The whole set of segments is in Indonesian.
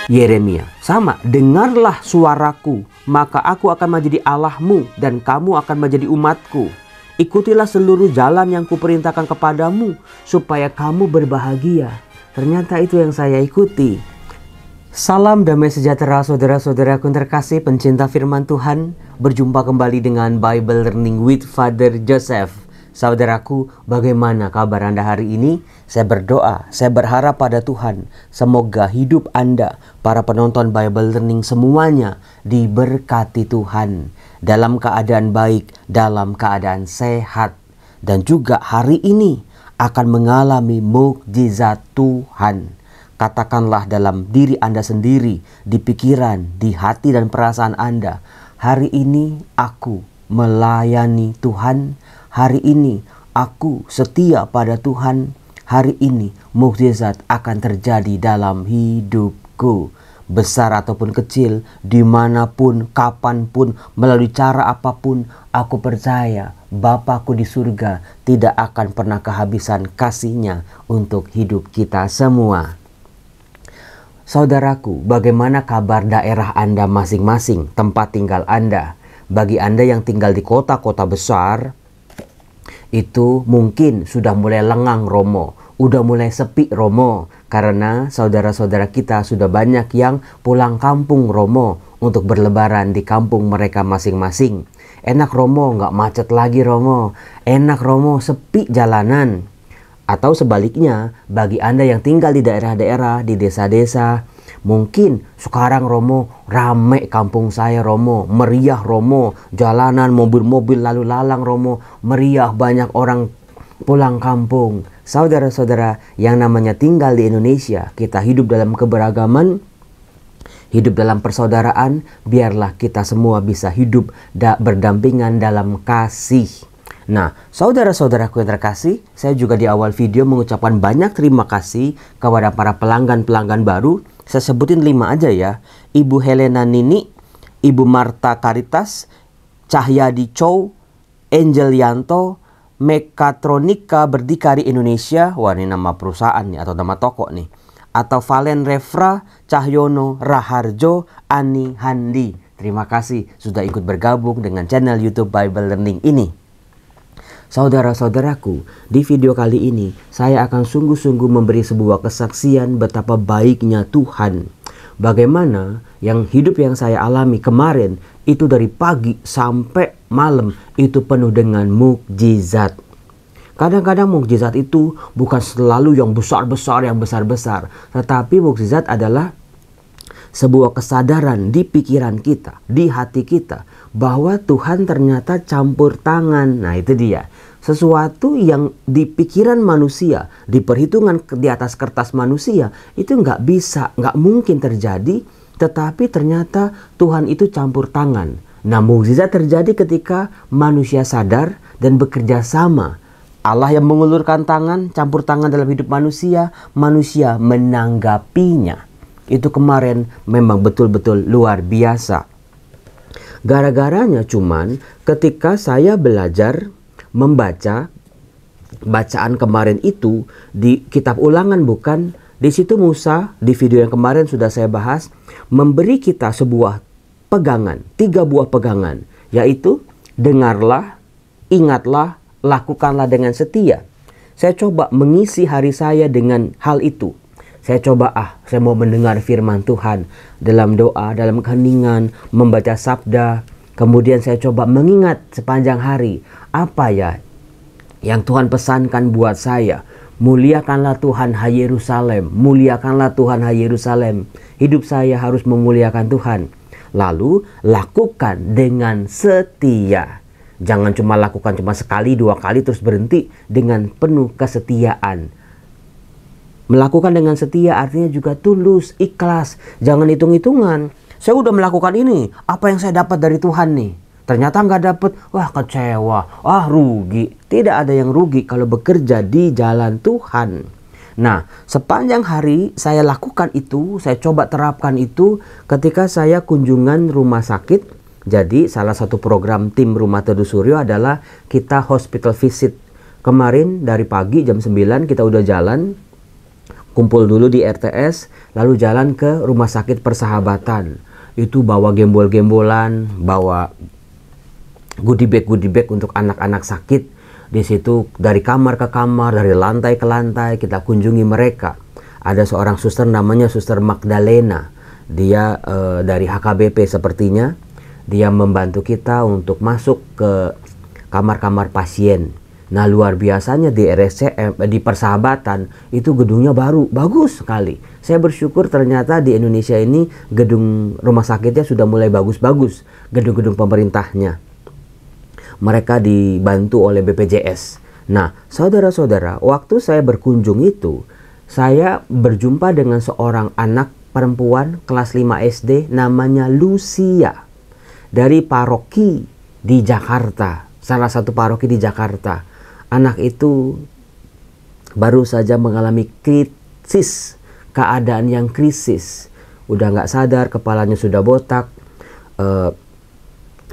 Yeremia, sama, dengarlah suaraku, maka aku akan menjadi Allahmu dan kamu akan menjadi umatku. Ikutilah seluruh jalan yang kuperintahkan kepadamu supaya kamu berbahagia. Ternyata itu yang saya ikuti. Salam damai sejahtera saudara-saudaraku yang terkasih pencinta firman Tuhan. Berjumpa kembali dengan Bible Learning with Father Joseph. Saudaraku, bagaimana kabar Anda hari ini? Saya berdoa, saya berharap pada Tuhan, semoga hidup Anda, para penonton Bible Learning semuanya diberkati Tuhan. Dalam keadaan baik, dalam keadaan sehat. Dan juga hari ini akan mengalami mukjizat Tuhan. Katakanlah dalam diri Anda sendiri, di pikiran, di hati dan perasaan Anda. Hari ini aku melayani Tuhan. Hari ini aku setia pada Tuhan. Hari ini mukjizat akan terjadi dalam hidupku. Besar ataupun kecil, dimanapun, kapanpun, melalui cara apapun, aku percaya Bapakku di surga tidak akan pernah kehabisan kasih-Nya untuk hidup kita semua. Saudaraku, bagaimana kabar daerah Anda masing-masing, tempat tinggal Anda? Bagi Anda yang tinggal di kota-kota besar, itu mungkin sudah mulai lengang Romo, udah mulai sepi Romo, karena saudara-saudara kita sudah banyak yang pulang kampung Romo untuk berlebaran di kampung mereka masing-masing. Enak Romo, nggak macet lagi Romo, enak Romo, sepi jalanan. Atau sebaliknya, bagi Anda yang tinggal di daerah-daerah, di desa-desa, mungkin sekarang Romo, rame kampung saya Romo, meriah Romo, jalanan, mobil-mobil lalu lalang Romo, meriah, banyak orang pulang kampung. Saudara-saudara yang namanya tinggal di Indonesia, kita hidup dalam keberagaman, hidup dalam persaudaraan, biarlah kita semua bisa hidup berdampingan dalam kasih. Nah, saudara-saudaraku yang terkasih, saya juga di awal video mengucapkan banyak terima kasih kepada para pelanggan-pelanggan baru. Saya sebutin 5 aja ya. Ibu Helena Nini, Ibu Marta Karitas, Cahyadi Chow, Angel Yanto, Mekatronika Berdikari Indonesia. Wah, ini nama perusahaan nih atau nama toko nih. Atau Valen Refra, Cahyono Raharjo, Ani Handi. Terima kasih sudah ikut bergabung dengan channel YouTube Bible Learning ini. Saudara-saudaraku, di video kali ini saya akan sungguh-sungguh memberi sebuah kesaksian betapa baiknya Tuhan. Bagaimana yang hidup yang saya alami kemarin itu dari pagi sampai malam itu penuh dengan mukjizat. Kadang-kadang mukjizat itu bukan selalu yang besar-besar, yang besar-besar, tetapi mukjizat adalah sebuah kesadaran di pikiran kita, di hati kita, bahwa Tuhan ternyata campur tangan. Nah, itu dia. Sesuatu yang di pikiran manusia, di perhitungan di atas kertas manusia, itu nggak bisa, nggak mungkin terjadi. Tetapi ternyata Tuhan itu campur tangan. Nah, mukjizat terjadi ketika manusia sadar dan bekerja sama. Allah yang mengulurkan tangan, campur tangan dalam hidup manusia, manusia menanggapinya. Itu kemarin memang betul-betul luar biasa. Gara-garanya cuman ketika saya belajar membaca bacaan kemarin itu di kitab Ulangan, bukan? Di situ Musa, di video yang kemarin sudah saya bahas, memberi kita sebuah pegangan, 3 buah pegangan, yaitu dengarlah, ingatlah, lakukanlah dengan setia. Saya coba mengisi hari saya dengan hal itu. Saya coba, saya mau mendengar firman Tuhan dalam doa, dalam keheningan, membaca sabda. Kemudian saya coba mengingat sepanjang hari, apa ya yang Tuhan pesankan buat saya. Muliakanlah Tuhan hai Yerusalem, muliakanlah Tuhan hai Yerusalem. Hidup saya harus memuliakan Tuhan. Lalu lakukan dengan setia. Jangan cuma lakukan cuma sekali, 2 kali terus berhenti, dengan penuh kesetiaan. Melakukan dengan setia artinya juga tulus, ikhlas. Jangan hitung-hitungan. Saya udah melakukan ini, apa yang saya dapat dari Tuhan nih? Ternyata nggak dapat, wah kecewa, rugi. Tidak ada yang rugi kalau bekerja di jalan Tuhan. Nah, sepanjang hari saya lakukan itu, saya coba terapkan itu ketika saya kunjungan rumah sakit. Jadi salah satu program tim Rumah Teduh Suryo adalah kita hospital visit. Kemarin dari pagi jam 9 kita udah jalan. kumpul dulu di RTS, lalu jalan ke rumah sakit Persahabatan. Itu bawa gembol-gembolan, bawa goodie bag untuk anak-anak sakit. Di situ dari kamar ke kamar, dari lantai ke lantai kita kunjungi mereka. Ada seorang suster namanya Suster Magdalena. Dia dari HKBP sepertinya. Dia membantu kita untuk masuk ke kamar-kamar pasien. Nah, luar biasanya di RSCM, di Persahabatan itu gedungnya baru, bagus sekali. Saya bersyukur ternyata di Indonesia ini gedung rumah sakitnya sudah mulai bagus-bagus, gedung-gedung pemerintahnya. Mereka dibantu oleh BPJS. Nah, saudara-saudara, waktu saya berkunjung itu, saya berjumpa dengan seorang anak perempuan kelas 5 SD namanya Lucia dari paroki di Jakarta, salah satu paroki di Jakarta. Anak itu baru saja mengalami krisis, keadaan yang krisis. Udah nggak sadar, kepalanya sudah botak,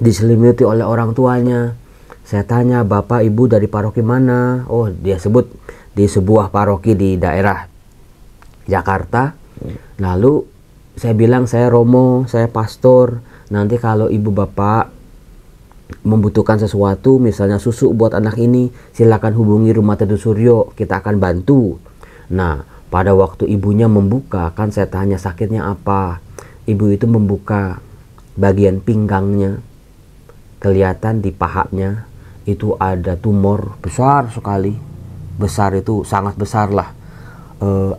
diselimuti oleh orang tuanya. Saya tanya, "Bapak Ibu dari paroki mana?" Oh, dia sebut di sebuah paroki di daerah Jakarta. Lalu saya bilang, "Saya Romo, saya pastor. Nanti kalau ibu bapak membutuhkan sesuatu, misalnya susu buat anak ini, silakan hubungi Rumah Teduh Suryo, kita akan bantu." Nah, pada waktu ibunya membuka, kan saya tanya sakitnya apa. Ibu itu membuka bagian pinggangnya, kelihatan di pahanya itu ada tumor besar sekali. Besar itu sangat besar lah.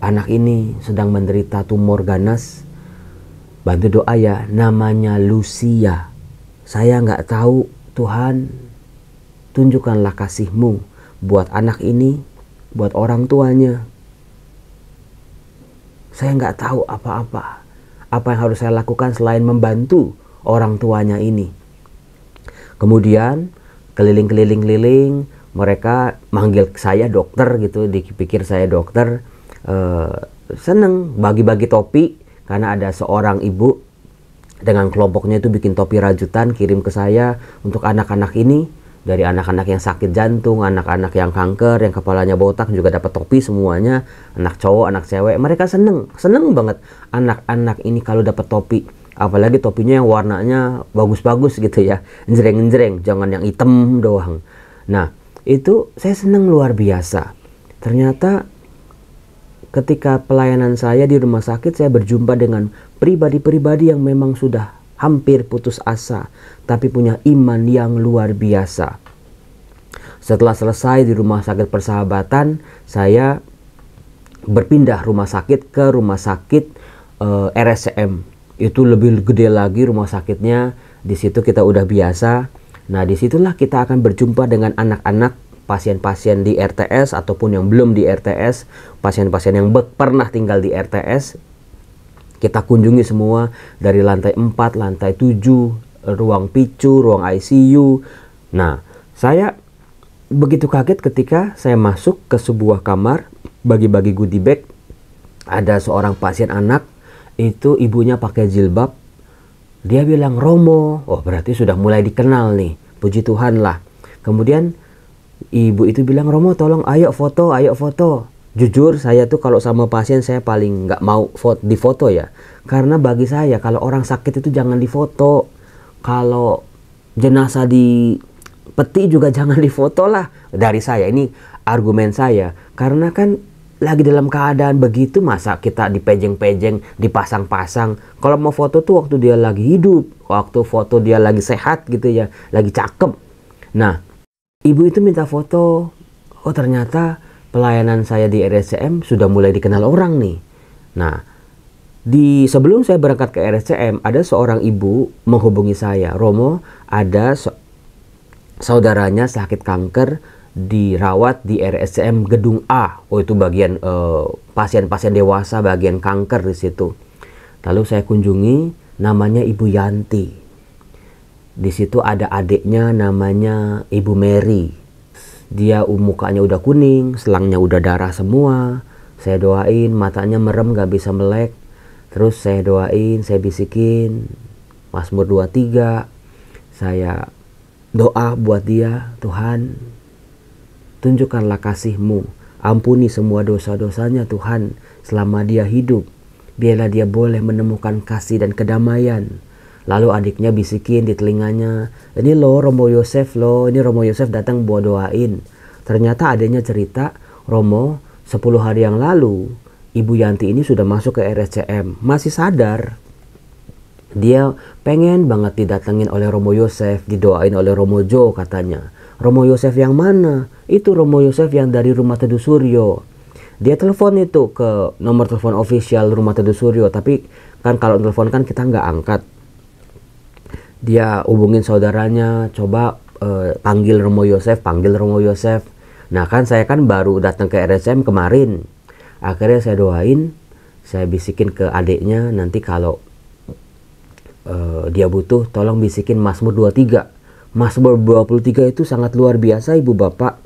Anak ini sedang menderita tumor ganas. Bantu doa ya, namanya Lucia. Saya nggak tahu, Tuhan, tunjukkanlah kasih-Mu buat anak ini, buat orang tuanya. Saya nggak tahu apa-apa. Apa yang harus saya lakukan selain membantu orang tuanya ini. Kemudian keliling-keliling, mereka manggil saya dokter gitu, dipikir saya dokter. Seneng bagi-bagi topi, karena ada seorang ibu dengan kelompoknya itu bikin topi rajutan, kirim ke saya untuk anak-anak ini. Dari anak-anak yang sakit jantung, anak-anak yang kanker, yang kepalanya botak juga dapat topi semuanya. Anak cowok, anak cewek, mereka seneng banget anak-anak ini kalau dapat topi. Apalagi topinya yang warnanya bagus-bagus gitu ya, njreng-njreng, jangan yang hitam doang. Nah, itu saya seneng luar biasa. Ternyata ketika pelayanan saya di rumah sakit, saya berjumpa dengan pribadi-pribadi yang memang sudah hampir putus asa, tapi punya iman yang luar biasa. Setelah selesai di Rumah Sakit Persahabatan, saya berpindah rumah sakit ke rumah sakit RSCM. Itu lebih gede lagi rumah sakitnya. Di situ kita udah biasa. Nah, disitulah kita akan berjumpa dengan anak-anak pasien-pasien di RTS ataupun yang belum di RTS, pasien-pasien yang pernah tinggal di RTS. Kita kunjungi semua dari lantai 4, lantai 7, ruang PICU, ruang ICU. Nah, saya begitu kaget ketika saya masuk ke sebuah kamar, bagi-bagi goodie bag. Ada seorang pasien anak, itu ibunya pakai jilbab. Dia bilang, "Romo." Oh, berarti sudah mulai dikenal nih. Puji Tuhan lah. Kemudian ibu itu bilang, "Romo, tolong ayo foto, ayo foto." Jujur, saya tuh kalau sama pasien saya paling nggak mau difoto ya. Karena bagi saya kalau orang sakit itu jangan difoto. Kalau jenazah di peti juga jangan difoto lah. Dari saya, ini argumen saya. Karena kan lagi dalam keadaan begitu, masa kita dipejeng-pejeng, dipasang-pasang. Kalau mau foto tuh waktu dia lagi hidup, waktu foto dia lagi sehat gitu ya, lagi cakep. Nah, ibu itu minta foto. Oh, ternyata pelayanan saya di RSCM sudah mulai dikenal orang nih. Nah, sebelum saya berangkat ke RSCM, ada seorang ibu menghubungi saya. "Romo, ada saudaranya sakit kanker, dirawat di RSCM gedung A." Oh, itu bagian pasien-pasien dewasa, bagian kanker di situ. Lalu saya kunjungi, namanya Ibu Yanti. Di situ ada adiknya namanya Ibu Mary. Dia mukanya udah kuning, selangnya udah darah semua. Saya doain, matanya merem gak bisa melek. Terus saya doain, saya bisikin Mazmur 23. Saya doa buat dia, "Tuhan, tunjukkanlah kasih-Mu Ampuni semua dosa-dosanya Tuhan selama dia hidup. Biarlah dia boleh menemukan kasih dan kedamaian. Lalu adiknya bisikin di telinganya, ini loh Romo Yosef loh, ini Romo Yosef datang buat doain. Ternyata adiknya cerita, Romo 10 hari yang lalu Ibu Yanti ini sudah masuk ke RSCM, masih sadar. Dia pengen banget didatengin oleh Romo Yosef, didoain oleh Romo Jo katanya. Romo Yosef yang mana? Itu Romo Yosef yang dari Rumah Teduh Suryo. Dia telepon itu ke nomor telepon official Rumah Teduh Suryo, tapi kan kalau telepon kan kita nggak angkat. Dia hubungin saudaranya, coba panggil Romo Yosef. Nah kan saya kan baru datang ke RSCM kemarin. Akhirnya saya doain, saya bisikin ke adiknya, nanti kalau dia butuh tolong bisikin Mazmur 23. Mazmur 23 itu sangat luar biasa Ibu Bapak.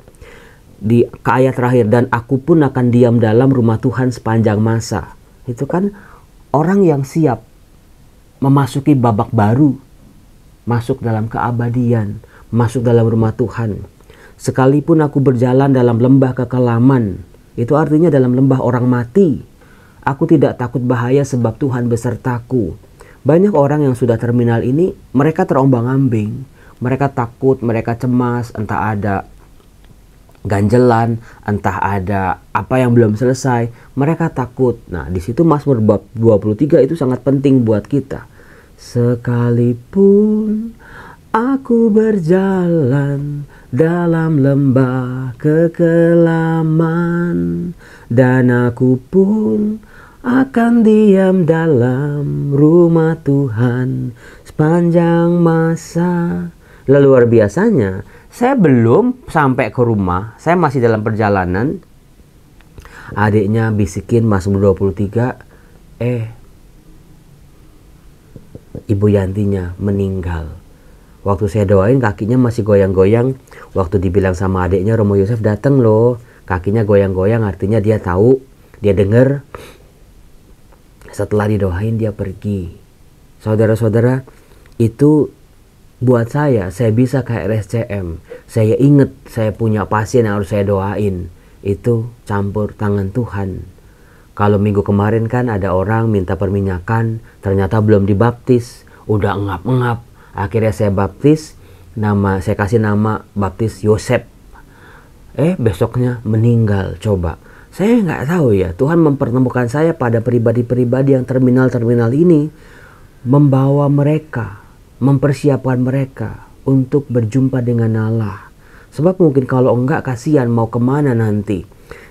Di ayat terakhir, dan aku pun akan diam dalam rumah Tuhan sepanjang masa. Itu kan orang yang siap memasuki babak baru, masuk dalam keabadian, masuk dalam rumah Tuhan. Sekalipun aku berjalan dalam lembah kekelaman, itu artinya dalam lembah orang mati, aku tidak takut bahaya sebab Tuhan besertaku. Banyak orang yang sudah terminal ini, mereka terombang-ambing, mereka takut, mereka cemas, entah ada ganjelan, entah ada apa yang belum selesai, mereka takut. Nah, di situ Mazmur bab 23 itu sangat penting buat kita. Sekalipun aku berjalan dalam lembah kekelaman, dan aku pun akan diam dalam rumah Tuhan sepanjang masa. Lalu luar biasanya, saya belum sampai ke rumah, saya masih dalam perjalanan. Adiknya bisikin Mazmur 23, Ibu Yantinya meninggal. Waktu saya doain kakinya masih goyang-goyang. Waktu dibilang sama adiknya Romo Yosef datang loh, kakinya goyang-goyang, artinya dia tahu, dia dengar. Setelah didoain dia pergi. Saudara-saudara, itu buat saya bisa ke RSCM. Saya ingat saya punya pasien yang harus saya doain. Itu campur tangan Tuhan. Kalau minggu kemarin kan ada orang minta perminyakan, ternyata belum dibaptis, udah engap-engap. Akhirnya saya baptis, saya kasih nama baptis Yosef. Besoknya meninggal. Coba, saya nggak tahu ya, Tuhan mempertemukan saya pada pribadi-pribadi yang terminal-terminal ini, membawa mereka, mempersiapkan mereka untuk berjumpa dengan Allah. Sebab mungkin kalau enggak, kasihan mau kemana nanti.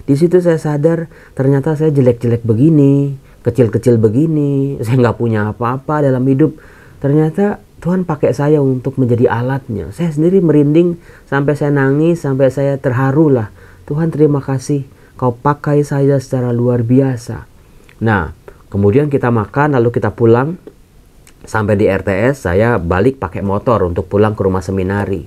Di situ saya sadar ternyata saya jelek-jelek begini, kecil-kecil begini, saya nggak punya apa-apa dalam hidup. Ternyata Tuhan pakai saya untuk menjadi alatnya. Saya sendiri merinding, sampai saya nangis, sampai saya terharu lah. Tuhan terima kasih, kau pakai saya secara luar biasa. Nah, kemudian kita makan, lalu kita pulang. Sampai di RTS, saya balik pakai motor untuk pulang ke rumah seminari.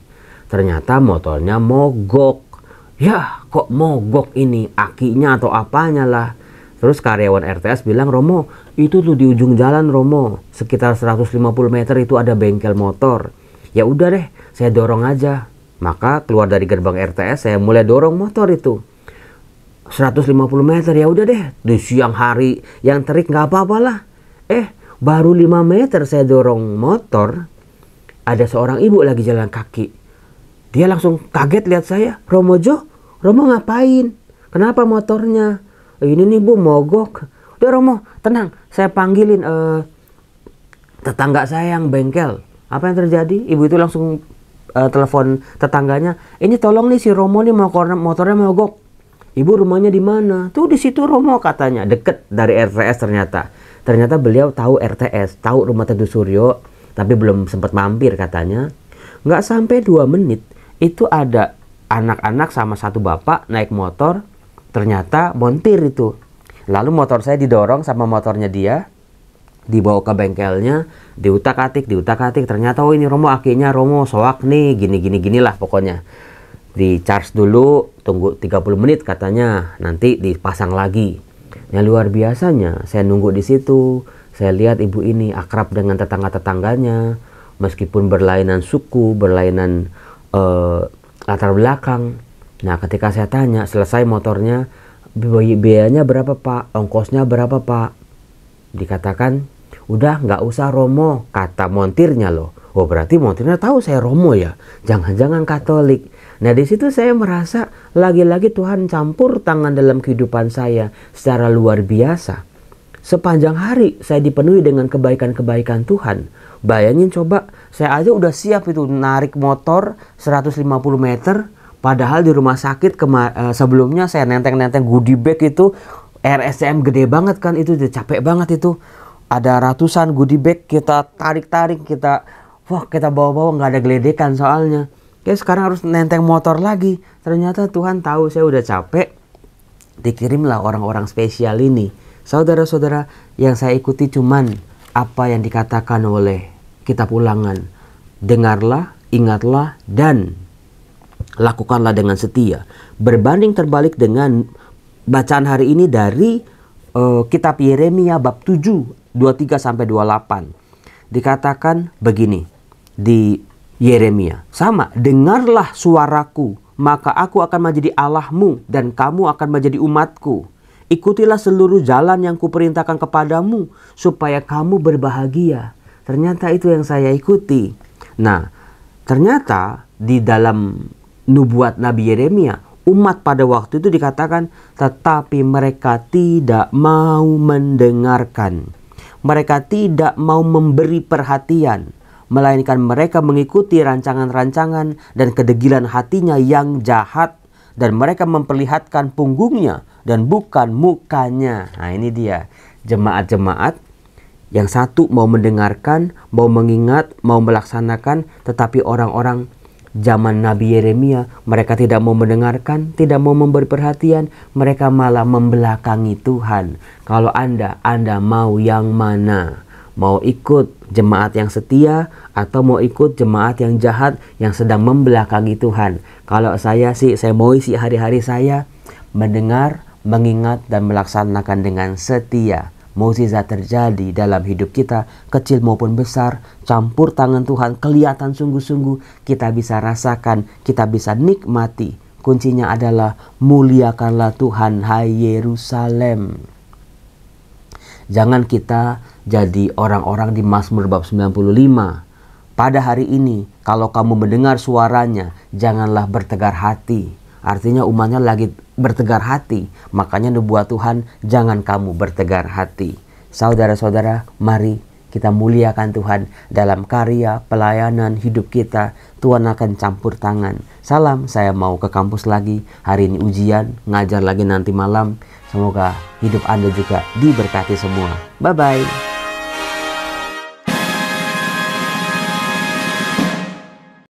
Ternyata motornya mogok. Ya, kok mogok ini? Akinya atau apanya lah. Terus karyawan RTS bilang, Romo, itu tuh di ujung jalan Romo, sekitar 150 meter itu ada bengkel motor. Ya udah deh, saya dorong aja. Maka keluar dari gerbang RTS, saya mulai dorong motor itu. 150 meter, ya udah deh. Di siang hari yang terik nggak apa-apa lah. Baru 5 meter saya dorong motor, ada seorang ibu lagi jalan kaki. Dia langsung kaget lihat saya. Romo Jo, Romo ngapain? Kenapa motornya? Ini nih Bu, mogok. Udah Romo, tenang. Saya panggilin tetangga saya yang bengkel. Apa yang terjadi? Ibu itu langsung telepon tetangganya. Ini tolong nih si Romo nih motornya mogok. Ibu rumahnya di mana? Tuh di situ Romo katanya. Deket dari RTS ternyata. Ternyata beliau tahu RTS, tahu Rumah Teduh Suryo, tapi belum sempat mampir katanya. Nggak sampai 2 menit, itu ada anak-anak sama satu bapak naik motor, ternyata montir itu. Lalu motor saya didorong sama motornya dia, dibawa ke bengkelnya, diutak-atik, ternyata oh ini Romo akinya Romo soak nih, gini lah pokoknya. Di charge dulu, tunggu 30 menit katanya, nanti dipasang lagi. Yang luar biasanya, saya nunggu di situ, saya lihat ibu ini akrab dengan tetangga-tetangganya, meskipun berlainan suku, berlainan latar belakang, Nah, ketika saya tanya, selesai motornya, biayanya berapa Pak? Ongkosnya berapa Pak? Dikatakan, udah nggak usah Romo, kata montirnya loh. Oh, berarti montirnya tahu saya Romo ya? Jangan-jangan Katolik. Nah, di situ saya merasa lagi-lagi Tuhan campur tangan dalam kehidupan saya secara luar biasa. Sepanjang hari saya dipenuhi dengan kebaikan-kebaikan Tuhan. Bayangin coba, saya aja udah siap itu narik motor 150 meter. Padahal di rumah sakit sebelumnya saya nenteng-nenteng goodie bag itu. RSCM gede banget kan, itu udah capek banget itu. Ada ratusan goodie bag, kita tarik-tarik, kita bawa-bawa, nggak ada geledekan soalnya. Ya sekarang harus nenteng motor lagi. Ternyata Tuhan tahu saya udah capek. Dikirimlah orang-orang spesial ini. Saudara-saudara, yang saya ikuti cuman apa yang dikatakan oleh kitab Ulangan. Dengarlah, ingatlah, dan lakukanlah dengan setia. Berbanding terbalik dengan bacaan hari ini dari kitab Yeremia bab 7, 23-28. Dikatakan begini di Yeremia. Sama, dengarlah suaraku, maka aku akan menjadi Allahmu dan kamu akan menjadi umatku. Ikutilah seluruh jalan yang kuperintahkan kepadamu supaya kamu berbahagia. Ternyata itu yang saya ikuti. Nah, ternyata di dalam nubuat Nabi Yeremia, umat pada waktu itu dikatakan, tetapi mereka tidak mau mendengarkan. Mereka tidak mau memberi perhatian, melainkan mereka mengikuti rancangan-rancangan dan kedegilan hatinya yang jahat, dan mereka memperlihatkan punggungnya dan bukan mukanya. Nah, ini dia jemaat-jemaat yang satu mau mendengarkan, mau mengingat, mau melaksanakan, tetapi orang-orang zaman Nabi Yeremia, mereka tidak mau mendengarkan, tidak mau memberi perhatian, mereka malah membelakangi Tuhan. Kalau Anda mau yang mana? Mau ikut jemaat yang setia atau mau ikut jemaat yang jahat yang sedang membelakangi Tuhan? Kalau saya sih, saya mau isi hari-hari saya mendengar, mengingat, dan melaksanakan dengan setia. Mukjizat terjadi dalam hidup kita, kecil maupun besar, campur tangan Tuhan kelihatan sungguh-sungguh, kita bisa rasakan, kita bisa nikmati. Kuncinya adalah muliakanlah Tuhan, hai Yerusalem. Jangan kita jadi orang-orang di Mazmur bab 95. Pada hari ini, kalau kamu mendengar suaranya, janganlah bertegar hati. Artinya umatnya lagi bertegar hati. Makanya nubuat Tuhan, jangan kamu bertegar hati. Saudara-saudara, mari kita muliakan Tuhan dalam karya pelayanan hidup kita. Tuhan akan campur tangan. Salam, saya mau ke kampus lagi. Hari ini ujian, ngajar lagi nanti malam. Semoga hidup Anda juga diberkati semua. Bye-bye.